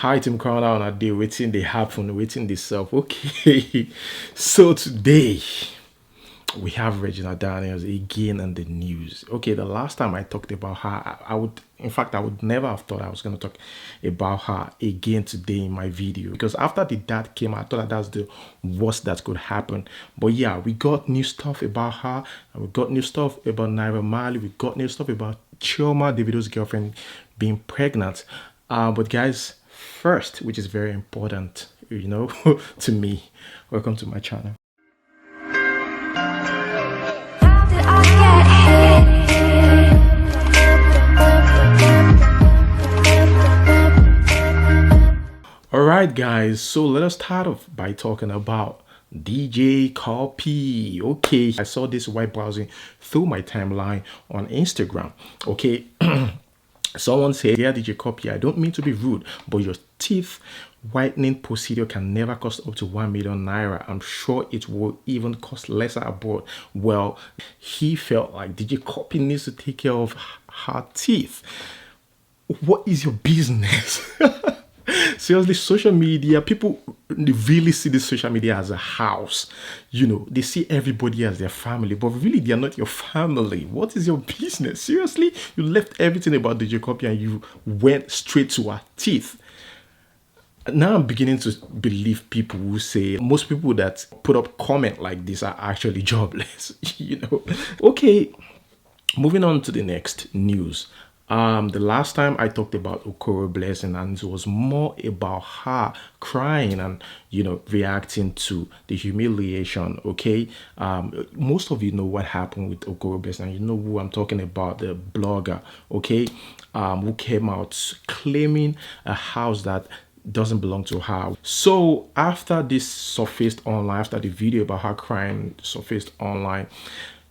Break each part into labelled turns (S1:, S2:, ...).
S1: Hi, Tim Crown on a day waiting they happen, waiting they self. Okay. So today we have Regina Daniels again in the news. Okay, the last time I talked about her, I would, in fact, I would never have thought I was going to talk about her again today in my video because after the dad came, I thought that that's the worst that could happen. But yeah, we got new stuff about her, and we got new stuff about Naira Marley, we got new stuff about Chioma, Davido's girlfriend, being pregnant. But guys, first, which is very important, to me, welcome to my channel. Alright guys, so let us start off by talking about DJ Copy. Okay, I saw this while browsing through my timeline on Instagram. Okay, someone said, "Dear DJ Copy, I don't mean to be rude, but your teeth whitening procedure can never cost up to 1 million naira. I'm sure it will even cost lesser abroad." Well, he felt like DJ Copy needs to take care of her teeth. What is your business? Seriously, social media, people really see this social media as a house. They see everybody as their family, but really they are not your family. What is your business? Seriously, you left everything about DJ Copy and you went straight to her teeth. Now I'm beginning to believe people who say most people that put up comment like this are actually jobless. Okay, moving on to the next news. The last time I talked about Okoro Blessing, and it was more about her crying and reacting to the humiliation. Okay, most of you know what happened with Okoro Blessing. You know who I'm talking about, the blogger. Okay, who came out claiming a house that doesn't belong to her. So after this surfaced online, after the video about her crying surfaced online,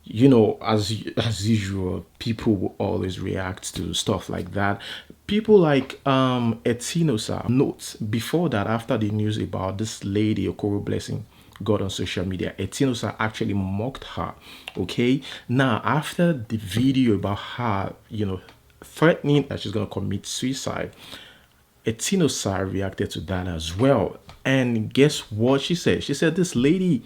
S1: as usual, people will always react to stuff like that. People like Etinosa notes before that, after the news about this lady Okoro Blessing got on social media, Etinosa actually mocked her. Okay, now after the video about her threatening that she's gonna commit suicide, Etinosa reacted to that as well. And guess what she said? She said this lady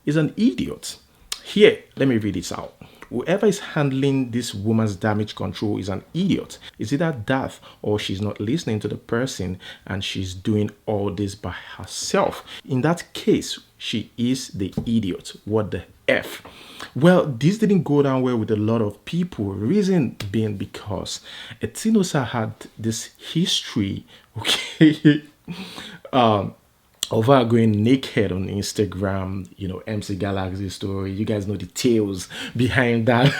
S1: is an idiot. Here, let me read this out. Whoever is handling this woman's damage control is an idiot. It's either that or she's not listening to the person and she's doing all this by herself. In that case, she is the idiot. What the F? Well, this didn't go down well with a lot of people. Reason being because Etinosa had this history, okay, of her going naked on Instagram, MC Galaxy story. You guys know the tales behind that.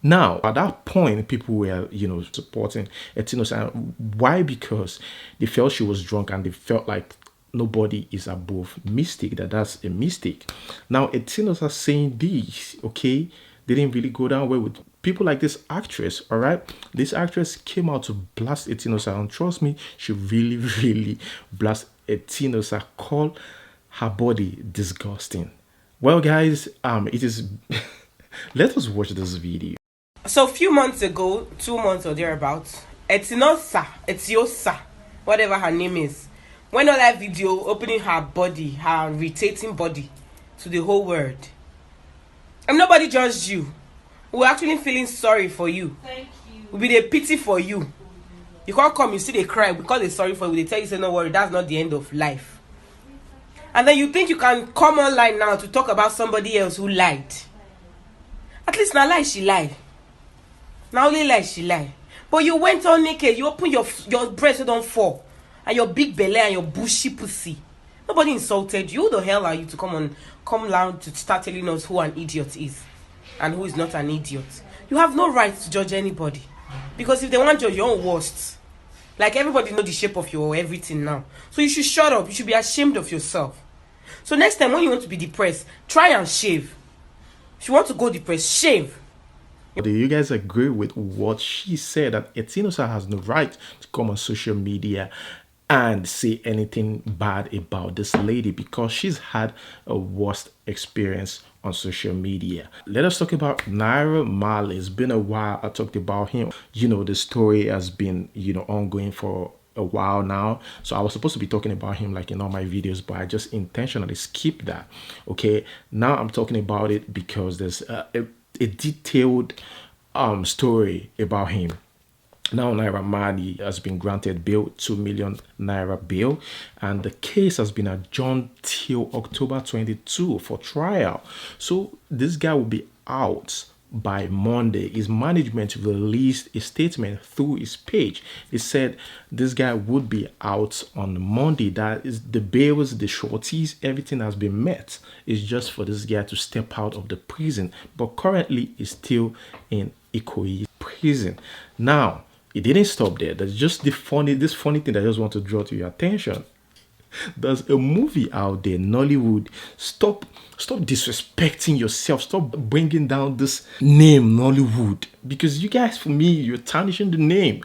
S1: Now, at that point, people were, supporting Etinosa. Why? Because they felt she was drunk and they felt like nobody is above mistake, that's a mistake. Now, Etinosa saying this, okay, didn't really go down well with people like this actress. All right, this actress came out to blast Etinosa, and trust me, she really, really blast Etinosa, call her body disgusting. Well, guys, it is. Let us watch this video.
S2: So a few months ago, 2 months or thereabouts, Etiosa, whatever her name is, went on that video opening her body, her irritating body, to the whole world. And nobody judged you. We're actually feeling sorry for you.
S3: Thank you.
S2: We'll be the pity for you. You can't come, you see they cry because they're sorry for you. They tell you, say, no worry, that's not the end of life. And then you think you can come online now to talk about somebody else who lied. At least now lie she lied. Now only lie she lied. But you went on naked, you open your breast, you don't fall. And your big belly and your bushy pussy. Nobody insulted you. Who the hell are you to come down to start telling us who an idiot is and who is not an idiot? You have no right to judge anybody. Because if they want to judge your own worst, like everybody know the shape of your everything now. So you should shut up. You should be ashamed of yourself. So next time when you want to be depressed, try and shave. If you want to go depressed, shave.
S1: Do you guys agree with what she said, that Etinosa has no right to come on social media and say anything bad about this lady because she's had a worst experience on social media? Let us talk about Naira Marley. It's been a while I talked about him. The story has been, ongoing for a while now, so I was supposed to be talking about him like in all my videos, but I just intentionally skipped that. Okay, now I'm talking about it because there's a detailed story about him. Now Naira Marley has been granted bail, 2 million Naira bail, and the case has been adjourned till October 22 for trial. So this guy will be out by Monday. His management released a statement through his page. It said this guy would be out on Monday. That is the bails, the shorties, everything has been met. It's just for this guy to step out of the prison, but currently he's still in Ikoyi prison. Now, it didn't stop there. There's just this funny thing that I just want to draw to your attention. There's a movie out there, Nollywood. Stop disrespecting yourself. Stop bringing down this name, Nollywood. Because you guys, for me, you're tarnishing the name.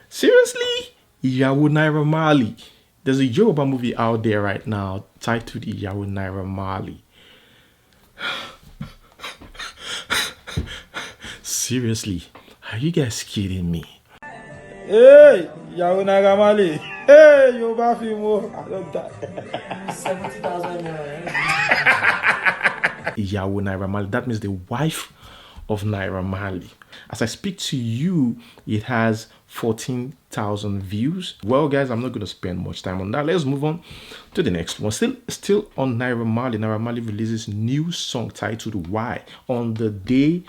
S1: Seriously? Iyawo Naira Marley. There's a Yoruba movie out there right now titled Iyawo Naira Marley. Seriously, are you guys kidding me?
S3: Hey, Iyawo Naira Marley. Hey, you back more. I love that.
S2: 70,000 naira.
S1: Iyawo Naira Marley. That means the wife of Naira Marley. As I speak to you, it has 14,000 views. Well, guys, I'm not going to spend much time on that. Let's move on to the next one. Still on Naira Marley. Naira Marley releases new song titled Why on the day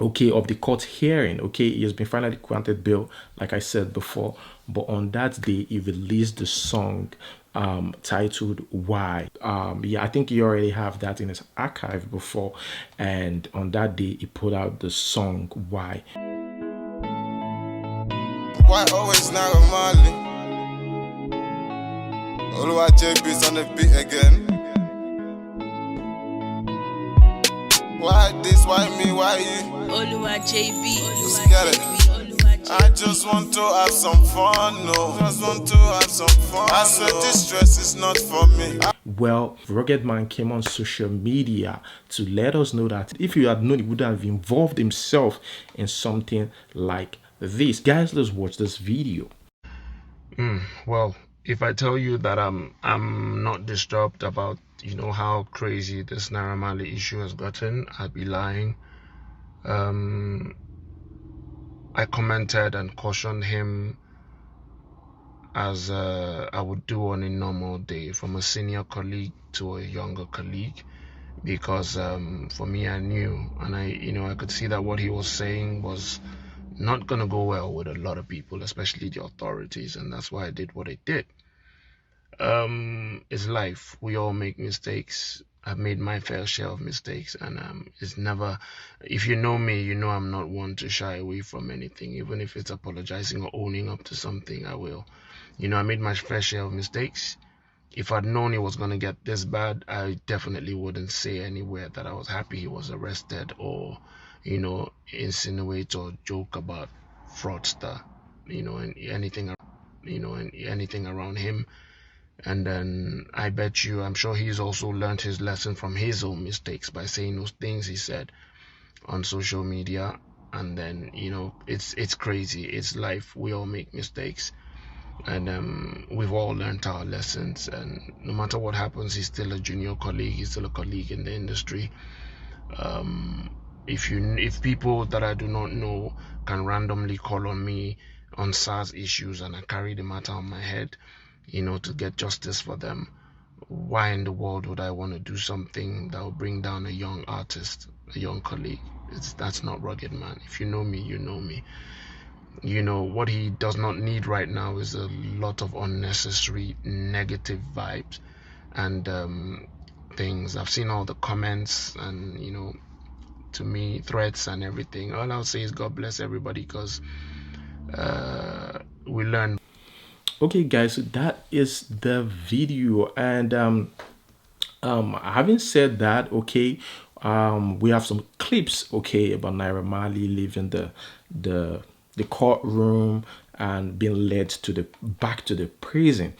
S1: of the court hearing. He has been finally granted bail, like I said before, but on that day he released the song titled Why. I think he already have that in his archive before, and on that day he put out the song Why.
S4: Why always Naira Marley? Oluwa JB's on the beat again. Why this, why me, why you?
S5: Oluwa JB.
S4: Let's get it. I just want to have some fun, no. Just want to have some fun. I said this stress is not for me.
S1: Well, Rugged Man came on social media to let us know that if you had known, he would have involved himself in something like this. Guys, let's watch this video.
S6: Well, if I tell you that I'm not disturbed about how crazy this Naira Marley issue has gotten, I'd be lying. I commented and cautioned him as I would do on a normal day, from a senior colleague to a younger colleague, because for me, I knew, and I could see that what he was saying was not gonna go well with a lot of people, especially the authorities, and that's why I did what I did. It's life. We all make mistakes. I've made my fair share of mistakes, and it's never, if you know me, you know I'm not one to shy away from anything. Even if it's apologizing or owning up to something, I will. I made my fair share of mistakes. If I'd known it was going to get this bad, I definitely wouldn't say anywhere that I was happy he was arrested, or insinuate or joke about fraudster, and anything around him. And then I bet you, I'm sure he's also learned his lesson from his own mistakes by saying those things he said on social media. And then it's crazy, it's life. We all make mistakes, and we've all learned our lessons. And no matter what happens, he's still a junior colleague, he's still a colleague in the industry. If people that I do not know can randomly call on me on SARS issues, and I carry the matter on my head, to get justice for them, why in the world would I want to do something that will bring down a young artist, a young colleague? That's not Rugged Man. If you know me, you know me. What he does not need right now is a lot of unnecessary negative vibes and things. I've seen all the comments and to me, threats and everything. All I'll say is God bless everybody, because we learn.
S1: Okay, guys, so that is the video. And having said that, we have some clips, about Naira Marley leaving the courtroom and being led back to the prison.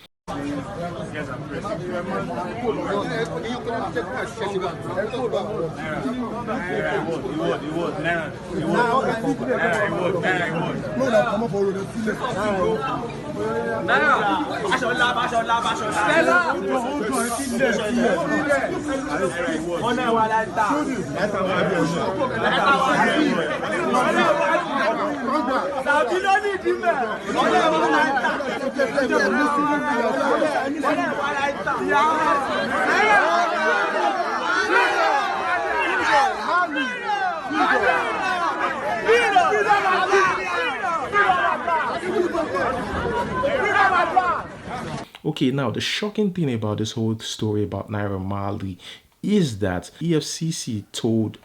S1: Okay, now the shocking thing about this whole story about Naira Marley is that EFCC told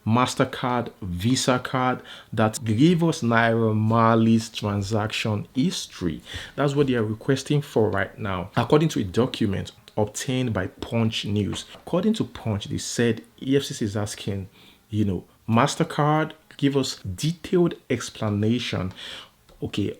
S1: MasterCard, Visa card that give us Naira Marley's transaction history. That's what they are requesting for right now, according to a document obtained by Punch News. According to Punch, they said EFCC is asking, MasterCard, give us detailed explanation,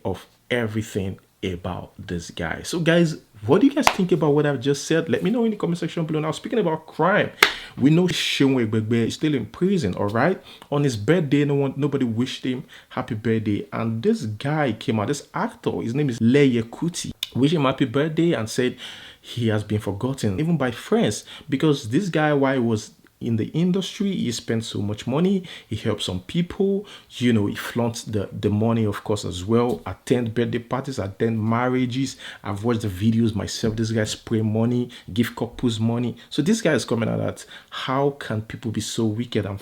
S1: of everything about this guy. So guys, what do you guys think about what I've just said? Let me know in the comment section below. Now, speaking about crime, we know Chioma is still in prison, all right? On his birthday, nobody wished him happy birthday. And this guy came out, this actor, his name is Leye Kuti, wished him happy birthday and said he has been forgotten, even by friends, because this guy, while he was in the industry, he spent so much money. He helped some people, he flaunts the money, of course, as well. Attend birthday parties, attend marriages. I've watched the videos myself. This guy spray money, give couples money. So this guy is coming out at how can people be so wicked and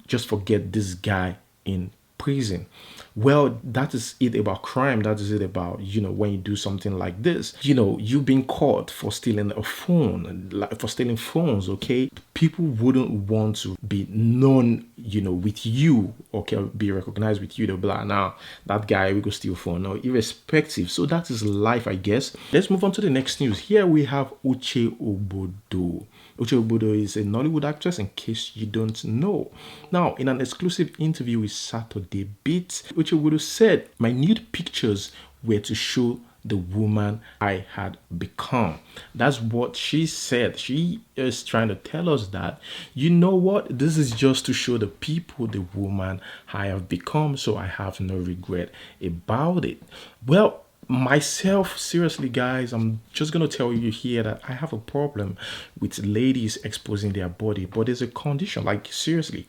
S1: just forget this guy in prison? Well, that is it about crime. That is it about, when you do something like this, you being caught for stealing a phone, for stealing phones, okay? People wouldn't want to be known, with you, okay, be recognized with you. They'll be like, now that guy, we go steal phone, no, irrespective. So that is life, I guess. Let's move on to the next news. Here we have Uche Ogbodo. Uche Ogbodo is a Nollywood actress, in case you don't know. Now, in an exclusive interview with Saturday Beat, Uche Ogbodo said, my nude pictures were to show the woman I had become. That's what she said. She is trying to tell us that, this is just to show the people the woman I have become, so I have no regret about it. Well, myself, seriously guys, I'm just gonna tell you here that I have a problem with ladies exposing their body, but there's a condition. Like, seriously,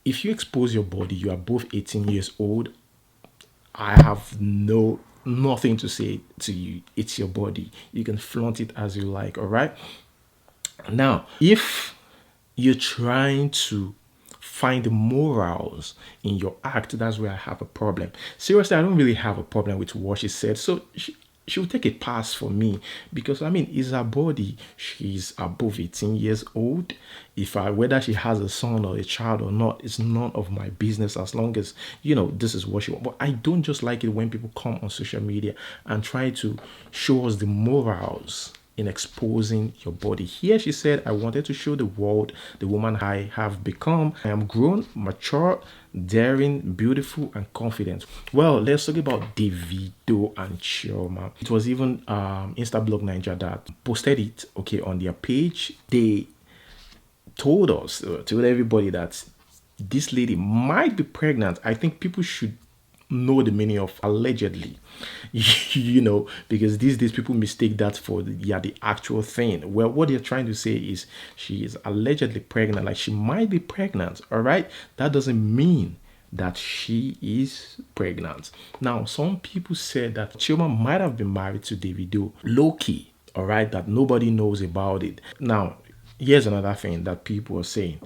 S1: if you expose your body, you are both 18 years old, I have nothing to say to you. It's your body. You can flaunt it as you like, all right? Now, if you're trying to find morals in your act, that's where I have a problem. Seriously, I don't really have a problem with what she said. So she will take a pass for me, because it's her body. She's above 18 years old. Whether she has a son or a child or not, it's none of my business, as long as this is what she wants. But I don't just like it when people come on social media and try to show us the morals in exposing your body. Here she said, I wanted to show the world the woman I have become. I am grown, mature, daring, beautiful, and confident. Well, let's talk about Davido and Chioma. It was even Instablog Nigeria that posted it, on their page. They told everybody that this lady might be pregnant. I think people should know the meaning of allegedly, because these days people mistake that for the actual thing. Well, what they're trying to say is she is allegedly pregnant, like she might be pregnant, all right? That doesn't mean that she is pregnant. Now, some people said that Chioma might have been married to Davido low-key, all right, that nobody knows about it. Now, here's another thing that people are saying.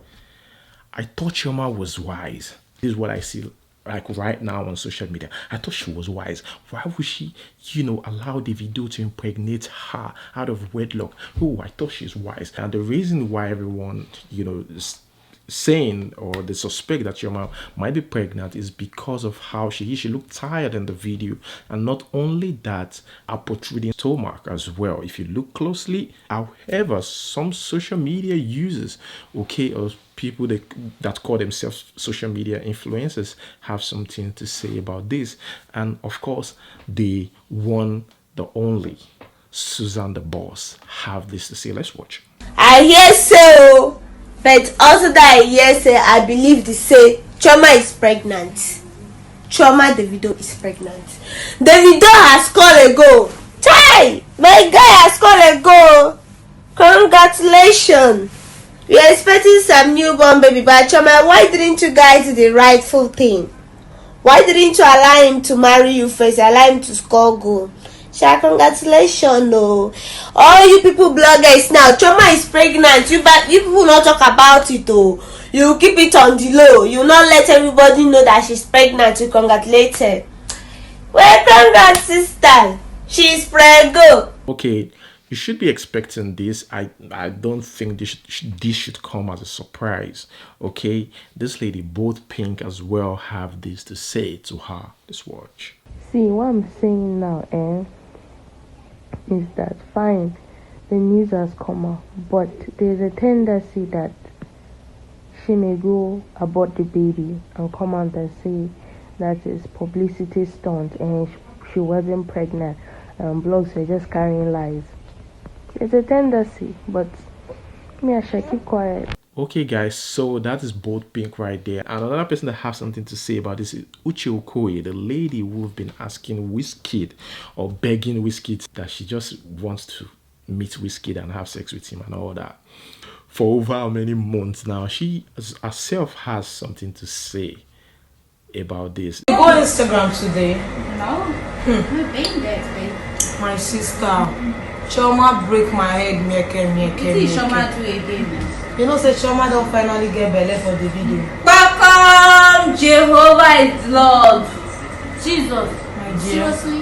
S1: I thought Chioma was wise. This is what I see right now on social media. I thought she was wise. Why would she, allow Davido to impregnate her out of wedlock? Oh, I thought she's wise. And the reason why everyone, is saying, or the suspect that Chioma might be pregnant, is because of how she looked tired in the video. And not only that, a protruding stomach as well, if you look closely. However, some social media users, or people that call themselves social media influencers, have something to say about this. And of course, the one, the only Susan the Boss have this to say. Let's watch.
S5: I hear so, but also that I hear say, I believe they say Chioma is pregnant. Chioma Davido is pregnant. Davido has scored a goal. Chai! My guy has scored a goal. Congratulations. We are expecting some newborn baby, but Chioma, why didn't you guys do the rightful thing? Why didn't you allow him to marry you first? Allow him to score goal. Sha, congratulations, no. All you people bloggers now, Chioma is pregnant. You people not talk about it, oh. You keep it on the low. You not let everybody know that she's pregnant. You congratulate her. Well, congrats, sister. She's pregnant.
S1: Okay, you should be expecting this. I don't think this should come as a surprise. Okay, this lady, both Pink as well, have this to say to her. Just watch.
S7: See, what I'm saying now, is that fine, the news has come out, but there's a tendency that she may go abort the baby and come out and say that is publicity stunt and she wasn't pregnant and blogs are just carrying lies. It's a tendency, but me, I shall keep quiet.
S1: Okay, guys, so that is both Pink right there. And another person that has something to say about this is Uche Okoye, the lady who've been asking Wizkid or begging Wizkid that she just wants to meet Wizkid and have sex with him and all that for over how many months now. She herself has something to say about this.
S2: You go on Instagram today.
S8: No, we've been there today.
S2: My sister, Chioma break my head,
S8: What did Chioma do again?
S2: You know, say Chioma don't finally get belly for the video.
S8: Welcome, Jehovah is Lord. Jesus.
S2: My dear.
S8: Seriously?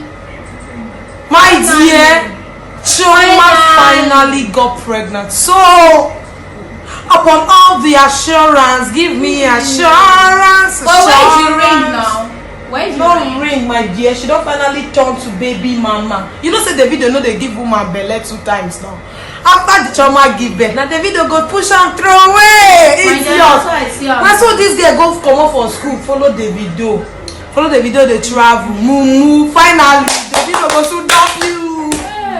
S2: My dear, Chioma finally got pregnant. So, upon all the assurance, give me assurance.
S8: But where's your ring now? Where's your
S2: Don't ring, my dear. She don't finally turn to baby mama. You know, say the video, no, they give woman belly 2 times now. After the Chioma give birth, now the video go push and throw away. It's yours. That's what this girl go come up for school. Follow the video. They travel. Moo. Finally, the video go to dump you.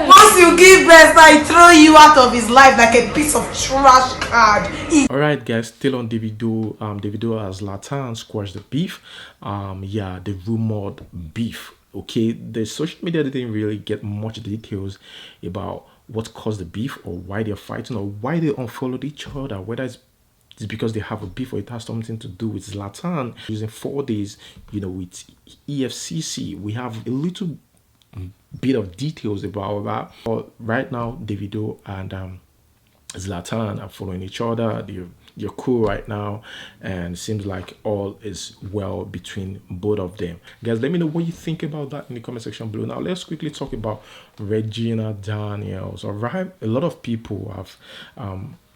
S2: Once you give birth, I throw you out of his life like a piece of trash card.
S1: Alright, guys, still on Davido. Davido has Latan squashed the beef. Yeah, the rumored beef. Okay, the social media didn't really get much details about what caused the beef or why they're fighting or why they unfollowed each other, whether it's because they have a beef or it has something to do with Zlatan using 4 days, with EFCC. We have a little bit of details about that. But right now, Davido and Zlatan are following each other. They're cool right now, and it seems like all is well between both of them. Guys, let me know what you think about that in the comment section below. Now let's quickly talk about Regina Daniels. All right, a lot of people have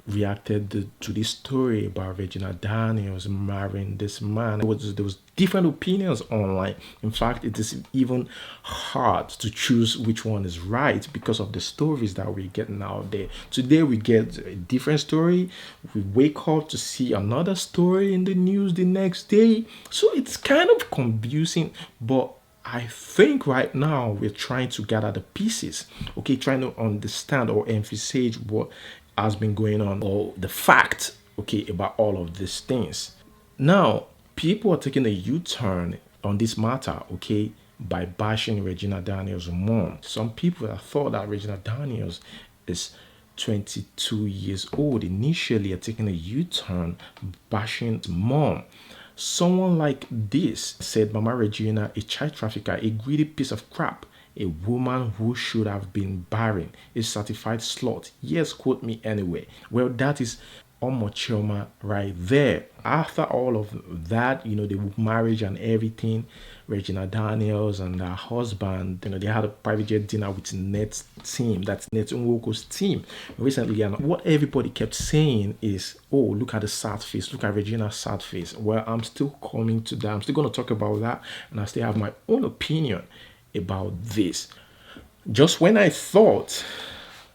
S1: reacted to this story about Regina Daniels marrying this man. There was different opinions online. In fact, it is even hard to choose which one is right because of the stories that we're getting out there. Today we get a different story. We wake up to see another story in the news the next day. So it's kind of confusing, but I think right now we're trying to gather the pieces, okay, trying to understand or emphasize what has been going on or the fact, okay, about all of these things. Now, people are taking a U-turn on this matter, okay, by bashing Regina Daniels' mom. Some people have thought that Regina Daniels is 22 years old initially are taking a U-turn bashing mom. Someone like this said, Mama Regina, a child trafficker, a greedy piece of crap, a woman who should have been barren, a certified slut. Yes, quote me anyway. Well, that is Chioma right there. After all of that, the marriage and everything, Regina Daniels and her husband, they had a private jet dinner with Net's team. That's Net Nwoko's team recently. And what everybody kept saying is, oh, look at the sad face. Look at Regina's sad face. Well, I'm still coming to that. I'm still going to talk about that. And I still have my own opinion about this. Just when I thought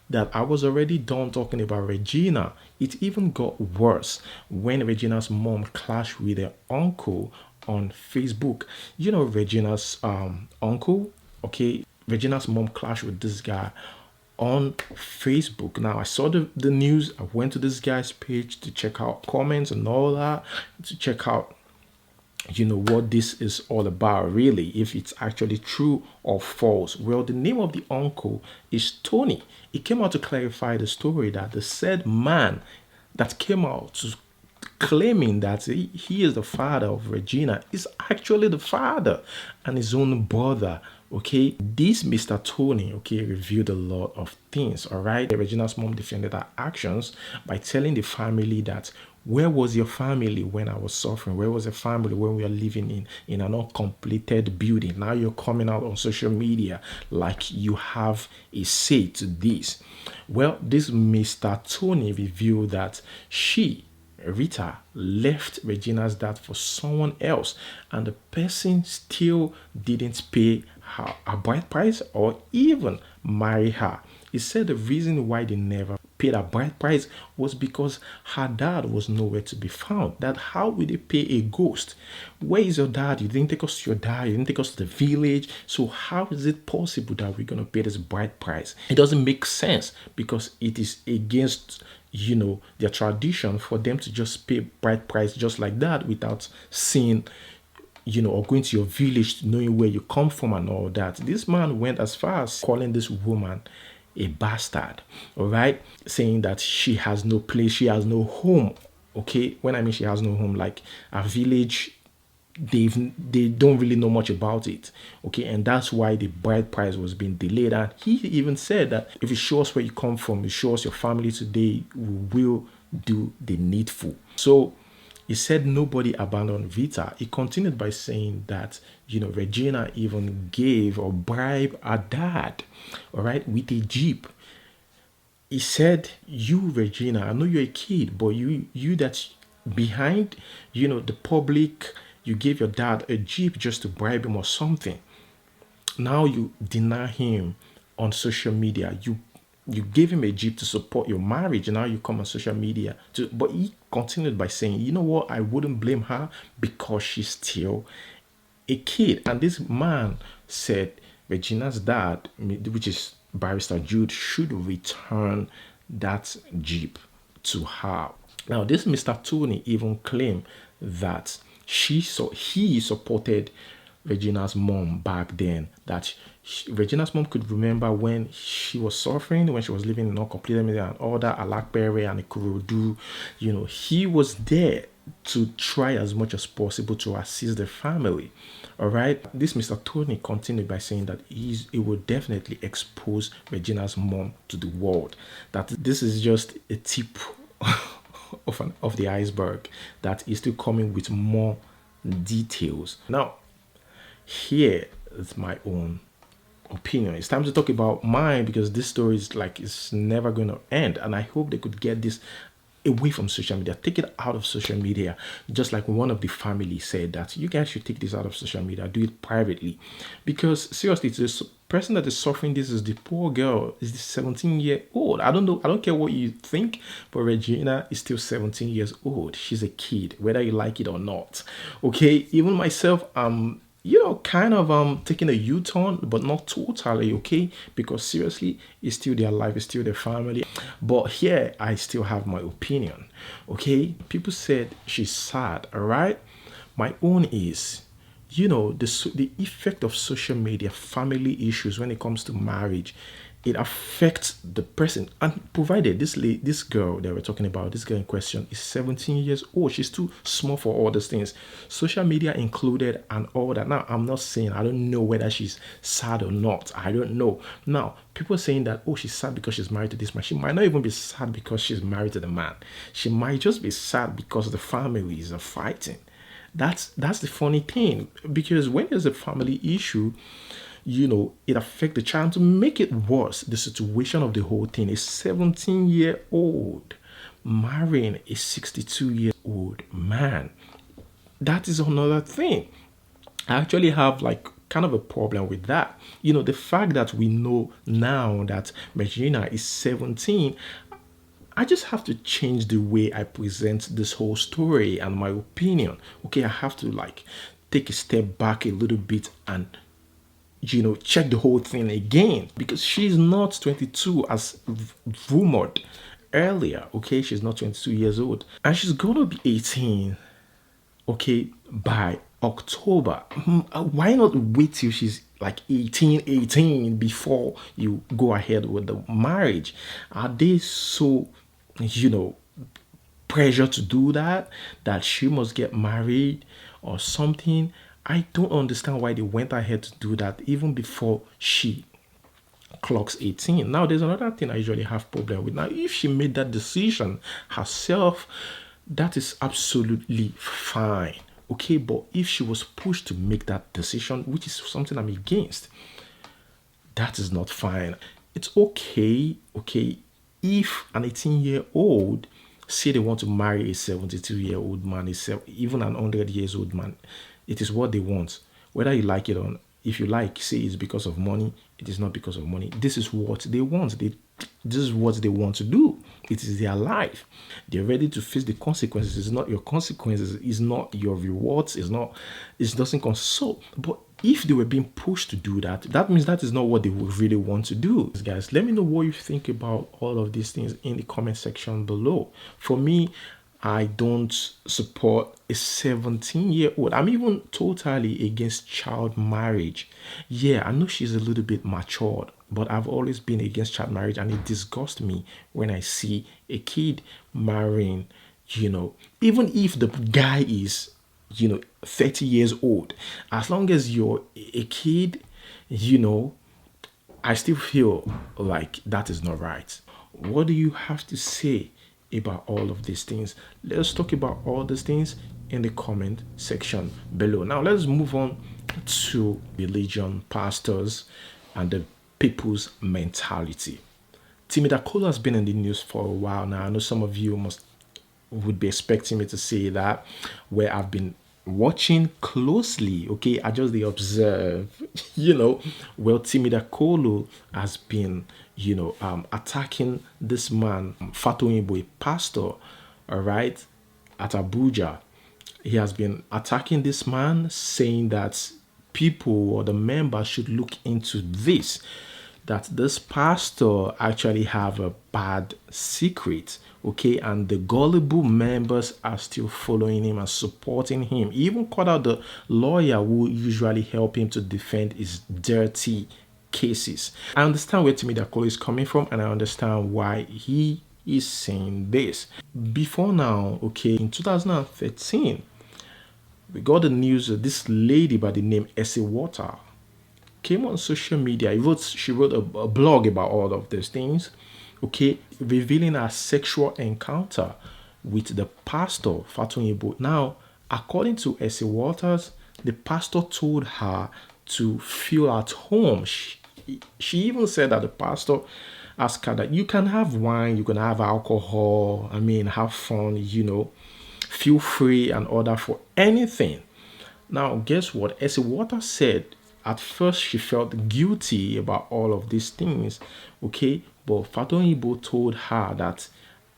S1: that I was already done talking about Regina, it even got worse when Regina's mom clashed with her uncle on Facebook. Regina's uncle, okay, Regina's mom clashed with this guy on Facebook. Now, I saw the news. I went to this guy's page to check out comments and all that, to check out what this is all about, really, if it's actually true or false. Well, the name of the uncle is Tony. He came out to clarify the story that the said man that came out to claiming that he is the father of Regina is actually the father and his own brother. Okay, this Mr. Tony, okay, revealed a lot of things. All right, Regina's mom defended her actions by telling the family that where was your family when I was suffering? Where was the family when we were living in an uncompleted building? Now you're coming out on social media like you have a say to this. Well, this Mr. Tony revealed that Rita left Regina's dad for someone else, and the person still didn't pay her a bride price or even marry her. He said the reason why they never paid a bride price was because her dad was nowhere to be found. That how will they pay a ghost? Where is your dad? You didn't take us to your dad. You didn't take us to the village. So how is it possible that we're going to pay this bride price? It doesn't make sense because it is against their tradition for them to just pay bride price just like that without seeing or going to your village, knowing where you come from and all that. This man went as far as calling this woman a bastard, all right, saying that she has no place, she has no home. Okay, when I mean she has no home, like a village, they don't really know much about it. Okay, and that's why the bride price was being delayed. And he even said that if you show us where you come from, you show us your family today, we will do the needful. So he said nobody abandoned Vita. He continued by saying that, Regina even gave or bribed her dad, all right, with a Jeep. He said, you, Regina, I know you're a kid, but you that's behind, the public, you gave your dad a Jeep just to bribe him or something. Now you deny him on social media. You gave him a Jeep to support your marriage, and now you come on social media but he continued by saying, you know what, I wouldn't blame her because she's still a kid. And this man said Regina's dad, which is Barrister Jude, should return that Jeep to her. Now this Mr. Tony even claimed that he supported Regina's mom back then, that Regina's mom could remember when she was suffering, when she was living in uncompleted media and all that, Alakbere and Ikorodu. He was there to try as much as possible to assist the family. All right. This Mr. Tony continued by saying that he will definitely expose Regina's mom to the world. That this is just a tip of the iceberg, that is still coming with more details. Now, here is my own opinion. It's time to talk about mine because this story is like it's never going to end, and I hope they could get this away from social media, take it out of social media. Just like one of the family said that you guys should take this out of social media, do it privately, because seriously, it's this person that is suffering. This is the poor girl, is the 17-year-old. I don't care what you think, but Regina is still 17 years old. She's a kid, whether you like it or not. Okay, even myself, kind of taking a U-turn, but not totally, okay? Because seriously, it's still their life, it's still their family. But here, I still have my opinion, okay? People said she's sad, all right? My own is, the effect of social media, family issues when it comes to marriage, it affects the person. And provided this girl that we're talking about, this girl in question, is 17 years old. She's too small for all these things, social media included and all that. Now, I'm not saying, I don't know whether she's sad or not. I don't know. Now, people are saying that, oh, she's sad because she's married to this man. She might not even be sad because she's married to the man. She might just be sad because the families are fighting. That's the funny thing, because when there's a family issue, it affects the child. To make it worse, the situation of the whole thing, a 17-year-old marrying a 62-year-old man. That is another thing. I actually have kind of a problem with that. The fact that we know now that Regina is 17, I just have to change the way I present this whole story and my opinion. Okay, I have to take a step back a little bit and check the whole thing again, because she's not 22 as rumored earlier. Okay, she's not 22 years old, and she's gonna be 18, okay, by October. Why not wait till she's like 18 before you go ahead with the marriage? Are they so, you know, pressure to do that she must get married or something? I don't understand why they went ahead to do that even before she clocks 18. Now there's another thing I usually have problem with. Now if she made that decision herself, that is absolutely fine, okay? But if she was pushed to make that decision, which is something I'm against, that is not fine. It's okay, if an 18-year-old say they want to marry a 72-year-old man, even an 100 years old man. It is what they want, whether you like it or not. If you like, say it's because of money, it is not because of money. This is what they want. This is what they want to do. It is their life. They're ready to face the consequences. It's not your consequences. It's not your rewards. It's not. It doesn't consult. But if they were being pushed to do that, that means that is not what they would really want to do. Guys, let me know what you think about all of these things in the comment section below. For me, I don't support a 17-year-old. I'm even totally against child marriage. Yeah, I know she's a little bit matured, but I've always been against child marriage, and it disgusts me when I see a kid marrying, even if the guy is, 30 years old. As long as you're a kid, I still feel like that is not right. What do you have to say about all of these things? Let's talk about all these things in the comment section below. Now let's move on to religion, pastors, and the people's mentality. Timidakolo has been in the news for a while now. I know some of you would be expecting me to say that, where I've been watching closely, okay? I just observe, well, Timidakolo has been, attacking this man, Fatoyinbo, a pastor, all right, at Abuja. He has been attacking this man, saying that people or the members should look into this, that this pastor actually have a bad secret, okay, and the gullible members are still following him and supporting him. He even called out the lawyer who usually help him to defend his dirty cases. I understand where Timidakolo is coming from, and I understand why he is saying this. Before now, okay, in 2013, we got the news that this lady by the name Essie Water came on social media. She wrote a blog about all of these things, okay, revealing her sexual encounter with the pastor, Fatoyinbo. Now, according to Essie Waters, the pastor told her to feel at home. She even said that the pastor asked her that you can have wine, you can have alcohol, have fun, feel free and order for anything. Now, guess what? Essie Waters said at first she felt guilty about all of these things, okay? But Fatoyinbo told her that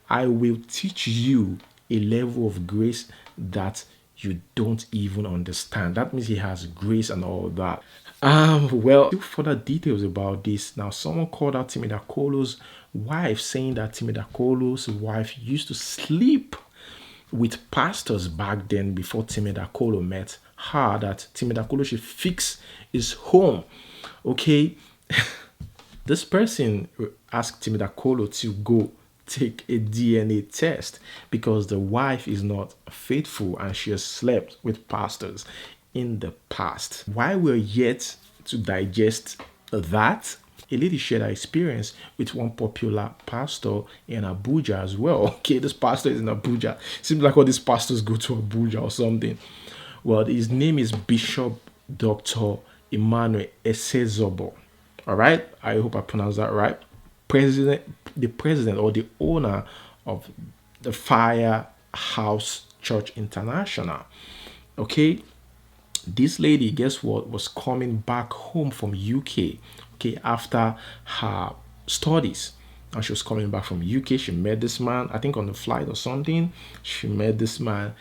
S1: I will teach you a level of grace that you don't even understand. That means he has grace and all that. Well, further details about this. Now, someone called out Timidakolo's wife, saying that Timidakolo's wife used to sleep with pastors back then before Timidakolo met her, that Timidakolo should fix his home, okay? This person asked Timidakolo to go take a DNA test because the wife is not faithful and she has slept with pastors in the past. While we're yet to digest that, a lady shared her experience with one popular pastor in Abuja as well. Okay, this pastor is in Abuja. Seems like all these pastors go to Abuja or something. Well, his name is Bishop Dr. Emmanuel Esezobo. All right, I hope I pronounced that right. The president or the owner of the Firehouse Church International. Okay, this lady, guess what, was coming back home from UK, okay, after her studies. And she was coming back from UK. She met this man, I think on the flight or something. She met this man.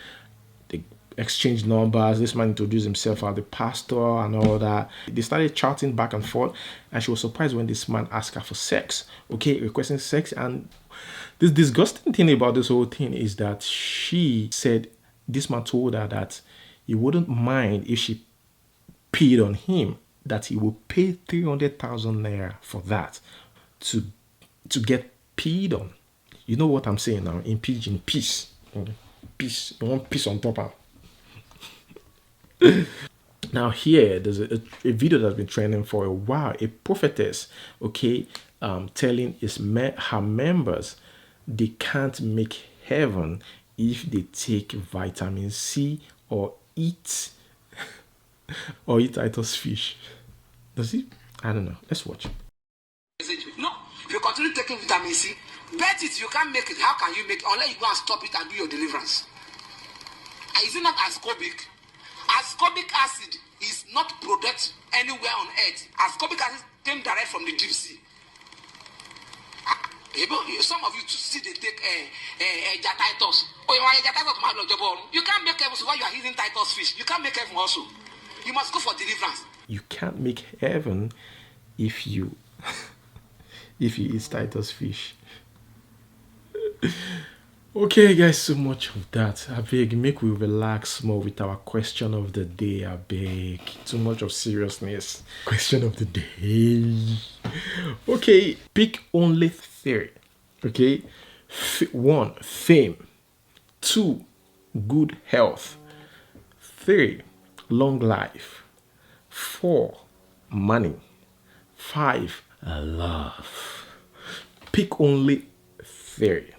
S1: They exchanged numbers. This man introduced himself as the pastor and all that. They started chatting back and forth, and she was surprised when this man asked her for sex, okay, requesting sex. And this disgusting thing about this whole thing is that she said this man told her that he wouldn't mind if she peed on him, that he will pay 300,000 naira for that, to get peed on. You know what I'm saying now? In pidgin, peace. Peace. You want peace on top of. Now here, there's a video that's been trending for a while. A prophetess, okay, telling her members they can't make heaven if they take vitamin C or eat Titus fish. Does he? I don't know. Let's watch.
S9: No, if you continue taking vitamin C, bet it you can't make it. How can you make it unless you go and stop it and do your deliverance? Is it not ascorbic? Ascorbic acid is not product anywhere on earth. Ascorbic acid came direct from the deep sea. Some of you to see they take Titus. You can't make heaven while you are eating Titus fish. You can't make heaven also. You must go for deliverance.
S1: You can't make heaven if you eat Titus fish. Okay, guys, so much of that. I beg, make we relax more with our question of the day. I beg, too much of seriousness. Question of the day. Okay, pick only 3. Okay, 1, fame. 2, good health. 3, long life. 4, money. 5, love. Pick only 3.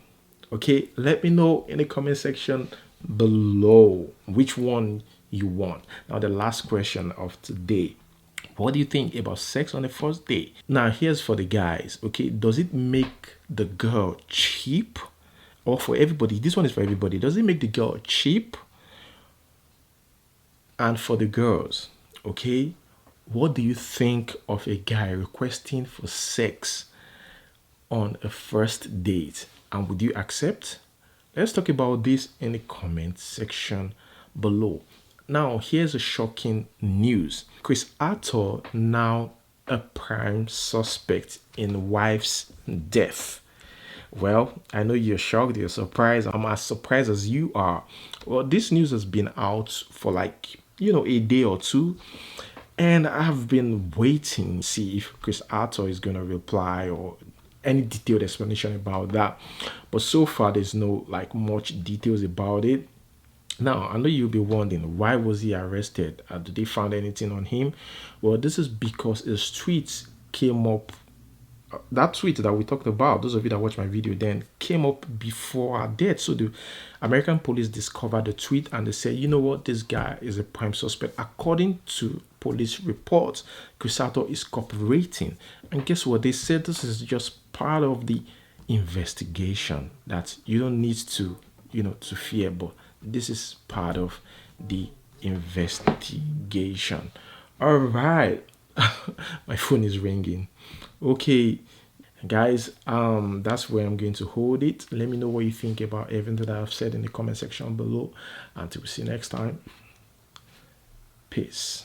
S1: Okay, let me know in the comment section below which one you want. Now, the last question of today. What do you think about sex on the first date? Now, here's for the guys. Okay, does it make the girl cheap? Or for everybody? This one is for everybody. Does it make the girl cheap? And for the girls, okay, what do you think of a guy requesting for sex on a first date? And would you accept? Let's talk about this in the comment section below. Now, here's a shocking news. Chris Arthur now a prime suspect in wife's death. Well, I know you're shocked, you're surprised. I'm as surprised as you are. Well, this news has been out for like, a day or two. And I've been waiting to see if Chris Arthur is going to reply or any detailed explanation about that. But so far, there's no much details about it. Now, I know you'll be wondering, why was he arrested? Did they find anything on him? Well, this is because his tweets came up. That tweet that we talked about, those of you that watched my video then, came up before our death. So the American police discovered the tweet and they said, you know what, this guy is a prime suspect. According to police reports, Chris Arthur is cooperating. And guess what? They said this is just part of the investigation, that you don't need to, to fear, but this is part of the investigation. All right. My phone is ringing. Okay, guys, that's where I'm going to hold it. Let me know what you think about everything that I've said in the comment section below. Until we see you next time. Peace.